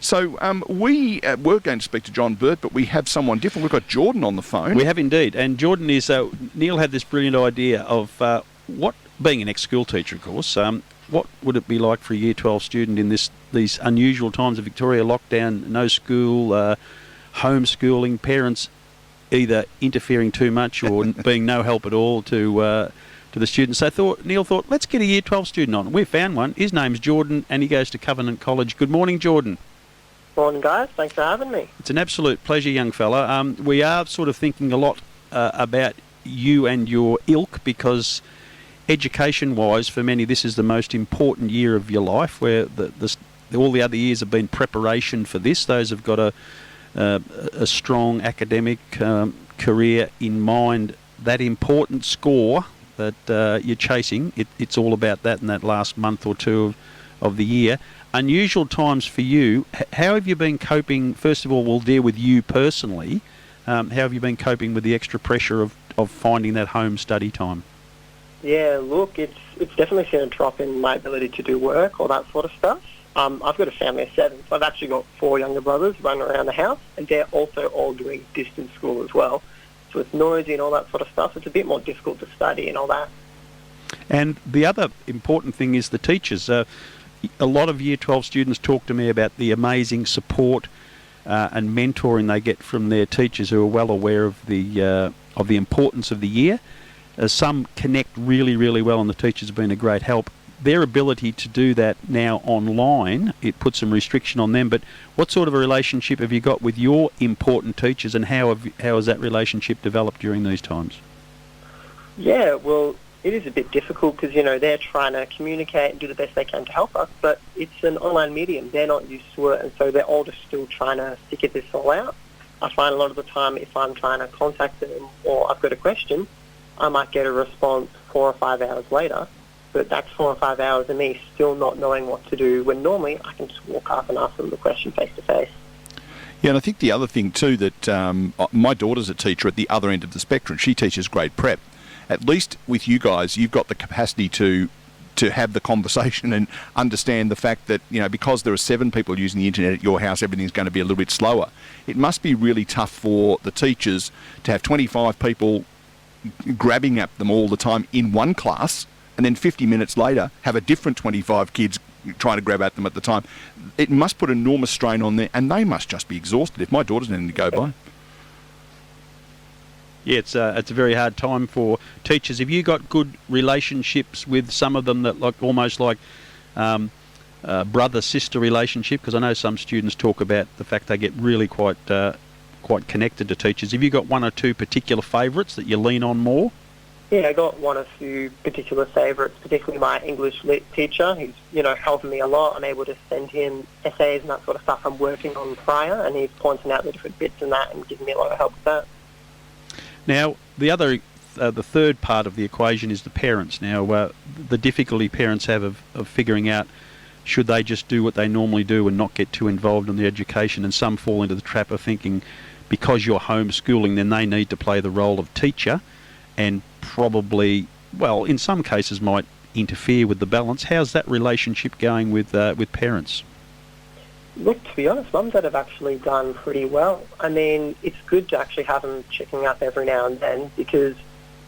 So we were going to speak to John Burt, but we have someone different. We've got Jordan on the phone. We have indeed. And Jordan is... Neil had this brilliant idea of what, being an ex-school teacher, of course, what would it be like for a Year 12 student in these unusual times of Victoria, lockdown, no school, homeschooling, parents either interfering too much or being no help at all to the students. So Neil thought, let's get a Year 12 student on. We found one. His name's Jordan and he goes to Covenant College. Good morning, Jordan. Morning, guys. Thanks for having me. It's an absolute pleasure, young fella. We are sort of thinking a lot about you and your ilk because education-wise, for many, this is the most important year of your life, where all the other years have been preparation for this. Those have got a strong academic career in mind. That important score that you're chasing, it's all about that in that last month or two of the year. Unusual times for you. How have you been coping? First of all, we'll deal with you personally. How have you been coping with the extra pressure of finding that home study time? Yeah, look, it's definitely seen a drop in my ability to do work, all that sort of stuff. I've got a family of 7, so I've actually got 4 younger brothers running around the house, and they're also all doing distance school as well. So it's noisy and all that sort of stuff. It's a bit more difficult to study and all that. And the other important thing is the teachers. A lot of Year 12 students talk to me about the amazing support and mentoring they get from their teachers who are well aware of the importance of the year. Some connect really, really well, and the teachers have been a great help. Their ability to do that now online, it puts some restriction on them. But what sort of a relationship have you got with your important teachers, and how has that relationship developed during these times? Yeah, well, it is a bit difficult because, they're trying to communicate and do the best they can to help us, but it's an online medium. They're not used to it, and so they're all just still trying to figure this all out. I find a lot of the time if I'm trying to contact them or I've got a question, I might get a response 4 or 5 hours later, but that's 4 or 5 hours of me still not knowing what to do, when normally I can just walk up and ask them the question face to face. Yeah, and I think the other thing too that my daughter's a teacher at the other end of the spectrum. She teaches grade prep. At least with you guys, you've got the capacity to have the conversation and understand the fact that, because there are 7 people using the internet at your house, everything's going to be a little bit slower. It must be really tough for the teachers to have 25 people grabbing at them all the time in one class, and then 50 minutes later have a different 25 kids trying to grab at them at the time. It must put enormous strain on them, and they must just be exhausted if my daughter's anything to go by. Yeah, it's a very hard time for teachers. Have you got good relationships with some of them that almost like brother-sister relationship? Because I know some students talk about the fact they get really quite connected to teachers. Have you got 1 or 2 particular favourites that you lean on more? Yeah, I got 1 or 2 particular favourites, particularly my English lit teacher. He's, helping me a lot. I'm able to send him essays and that sort of stuff I'm working on prior, and he's pointing out the different bits and that and giving me a lot of help with that. Now, the third part of the equation is the parents. Now, the difficulty parents have of figuring out should they just do what they normally do and not get too involved in the education, and some fall into the trap of thinking because you're homeschooling, then they need to play the role of teacher and probably, well, in some cases might interfere with the balance. How's that relationship going with parents? Look, to be honest, mums that have actually done pretty well. I mean, it's good to actually have them checking up every now and then, because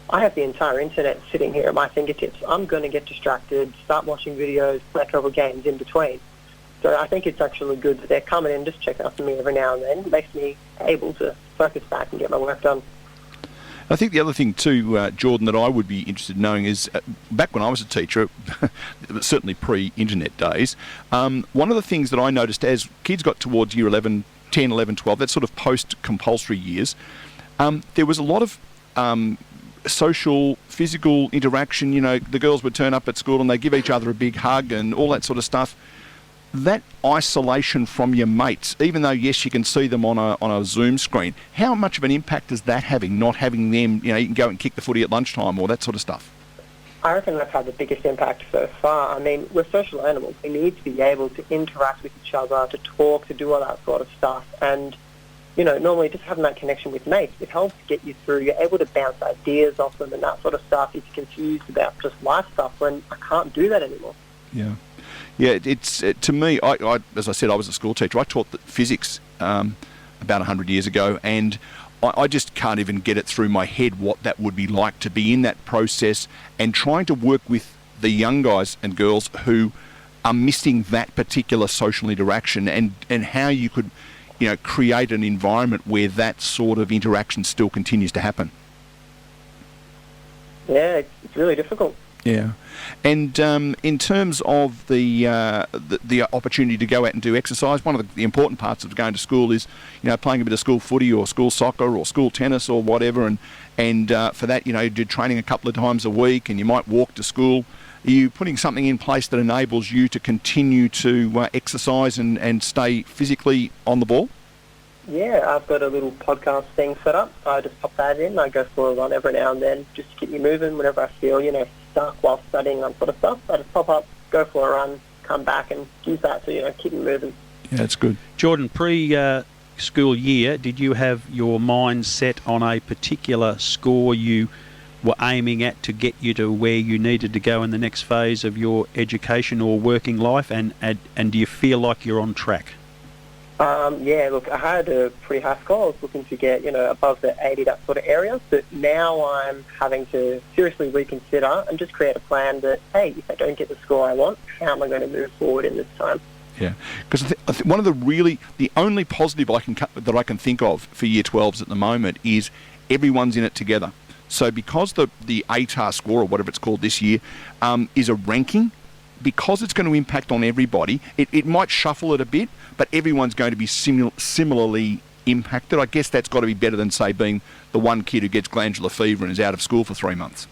I have the entire internet sitting here at my fingertips. I'm going to get distracted, start watching videos, play a couple of games in between. So I think it's actually good that they're coming in, just checking up on me every now and then. It makes me able to focus back and get my work done. I think the other thing too, Jordan, that I would be interested in knowing is, back when I was a teacher, certainly pre-internet days, one of the things that I noticed as kids got towards year 11, 10, 11, 12, that sort of post-compulsory years, there was a lot of social, physical interaction. The girls would turn up at school and they give each other a big hug and all that sort of stuff. That isolation from your mates, even though, yes, you can see them on a Zoom screen, how much of an impact is that having, not having them, you can go and kick the footy at lunchtime or that sort of stuff? I reckon that's had the biggest impact so far. I mean, we're social animals. We need to be able to interact with each other, to talk, to do all that sort of stuff. And, normally just having that connection with mates, it helps get you through. You're able to bounce ideas off them and that sort of stuff if you're confused about just life stuff, when I can't do that anymore. Yeah. Yeah, it's to me, I as I said, I was a school teacher. I taught physics about 100 years ago, and I just can't even get it through my head what that would be like to be in that process and trying to work with the young guys and girls who are missing that particular social interaction, and how you could, create an environment where that sort of interaction still continues to happen. Yeah, it's really difficult. Yeah, and in terms of the opportunity to go out and do exercise, one of the important parts of going to school is, playing a bit of school footy or school soccer or school tennis or whatever, and for that, you do training a couple of times a week, and you might walk to school. Are you putting something in place that enables you to continue to exercise and stay physically on the ball? Yeah, I've got a little podcast thing set up, so I just pop that in. I go for a run every now and then just to keep me moving whenever I feel, stuck while studying, that sort of stuff. So I just pop up, go for a run, come back and use that to, keep me moving. Yeah, that's good. Jordan, pre-school year, did you have your mind set on a particular score you were aiming at to get you to where you needed to go in the next phase of your education or working life, and do you feel like you're on track? Yeah, look, I had a pretty high score. I was looking to get, above the 80, that sort of area. But now I'm having to seriously reconsider and just create a plan that, hey, if I don't get the score I want, how am I going to move forward in this time? Yeah, because I think one of the only positive that I can think of for Year 12s at the moment is everyone's in it together. So because the ATAR score, or whatever it's called this year, is a ranking, because it's going to impact on everybody, it might shuffle it a bit, but everyone's going to be similarly impacted. I guess that's got to be better than, say, being the one kid who gets glandular fever and is out of school for 3 months.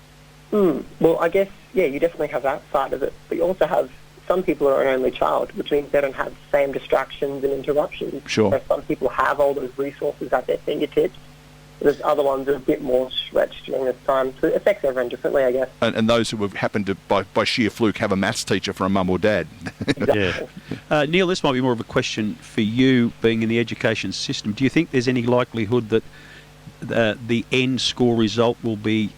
Well, I guess, yeah, you definitely have that side of it, but you also have some people are an only child, which means they don't have the same distractions and interruptions. Sure. So some people have all those resources at their fingertips. There's other ones that are a bit more stretched during this time. So it affects everyone differently, I guess. And those who have happened to, by sheer fluke, have a maths teacher for a mum or dad. Exactly. Yeah. Neil, this might be more of a question for you, being in the education system. Do you think there's any likelihood that the end score result will be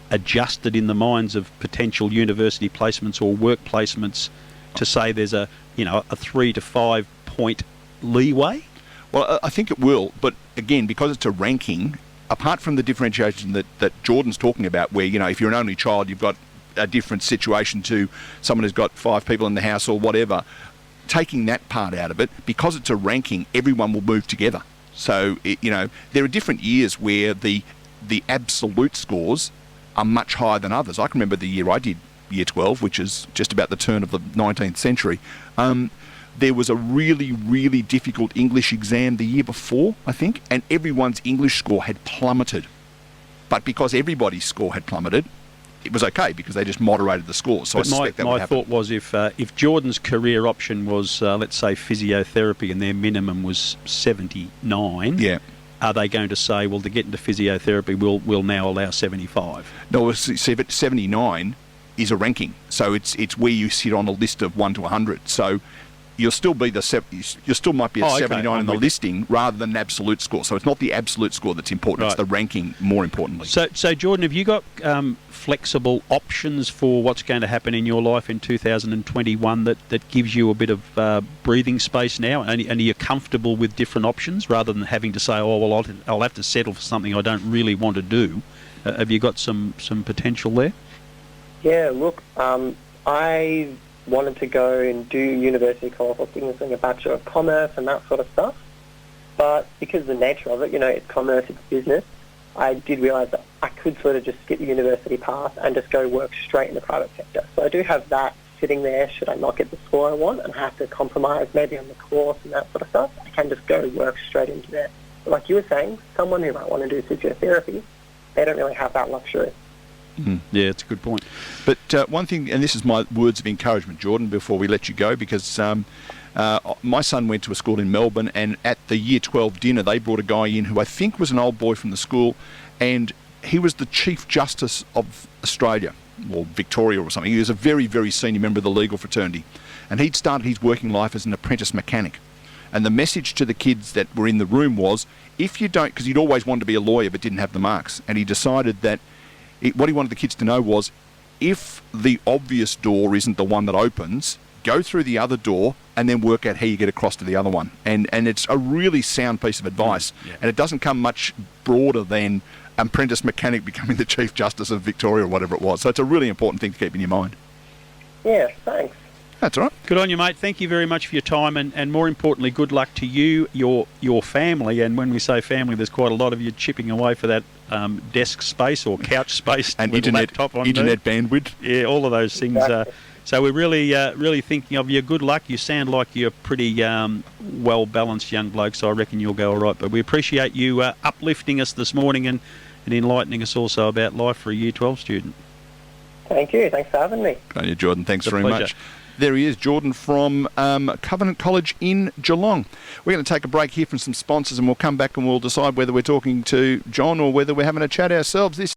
adjusted in the minds of potential university placements or work placements to say there's a 3 to 5 point leeway? Well, I think it will, but again, because it's a ranking, apart from the differentiation that Jordan's talking about, where, if you're an only child, you've got a different situation to someone who's got 5 people in the house or whatever, taking that part out of it, because it's a ranking, everyone will move together. So, there are different years where the absolute scores are much higher than others. I can remember the year I did Year 12, which is just about the turn of the 19th century. There was a really, really difficult English exam the year before, I think, and everyone's English score had plummeted. But because everybody's score had plummeted, it was okay because they just moderated the score. So but I suspect that would happen. My thought was if Jordan's career option was, let's say, physiotherapy, and their minimum was 79, yeah. Are they going to say, well, to get into physiotherapy, we'll now allow 75? No, see, but 79 is a ranking. So it's where you sit on a list of 1 to 100. So you'll still be you still might be at 79 in the listing rather than an absolute score. So it's not the absolute score that's important; It's the ranking, more importantly. So Jordan, have you got flexible options for what's going to happen in your life in 2021 that gives you a bit of breathing space now, and are you comfortable with different options rather than having to say, oh well, I'll have to settle for something I don't really want to do? Have you got some potential there? Yeah, look, I wanted to go and do university course. I was thinking of doing a Bachelor of Commerce and that sort of stuff. But because of the nature of it, it's commerce, it's business, I did realise that I could sort of just skip the university path and just go work straight in the private sector. So I do have that sitting there should I not get the score I want and have to compromise maybe on the course and that sort of stuff. I can just go work straight into there. But like you were saying, someone who might want to do physiotherapy, they don't really have that luxury. Yeah, it's a good point. But one thing, and this is my words of encouragement, Jordan, before we let you go, because my son went to a school in Melbourne, and at the Year 12 dinner, they brought a guy in who I think was an old boy from the school, and he was the Chief Justice of Australia, or Victoria or something. He was a very, very senior member of the legal fraternity, and he'd started his working life as an apprentice mechanic. And the message to the kids that were in the room was, if you don't, because he'd always wanted to be a lawyer but didn't have the marks, and he decided that what he wanted the kids to know was, if the obvious door isn't the one that opens, go through the other door and then work out how you get across to the other one. And it's a really sound piece of advice. Yeah. And it doesn't come much broader than apprentice mechanic becoming the Chief Justice of Victoria or whatever it was. So it's a really important thing to keep in your mind. Yeah, thanks. That's all right. Good on you, mate. Thank you very much for your time, and more importantly, good luck to you, your family. And when we say family, there's quite a lot of you chipping away for that desk space or couch space And with internet, laptop on internet there. bandwidth. Yeah, all of those things. Exactly. So we're really thinking of you. Good luck. You sound like you're a pretty well-balanced young bloke, so I reckon you'll go all right. But we appreciate you uplifting us this morning and enlightening us also about life for a Year 12 student. Thank you. Thanks for having me. Good on you, Jordan. Thanks It's a very pleasure. much. There he is, Jordan from Covenant College in Geelong. We're going to take a break here from some sponsors and we'll come back and we'll decide whether we're talking to John or whether we're having a chat ourselves. This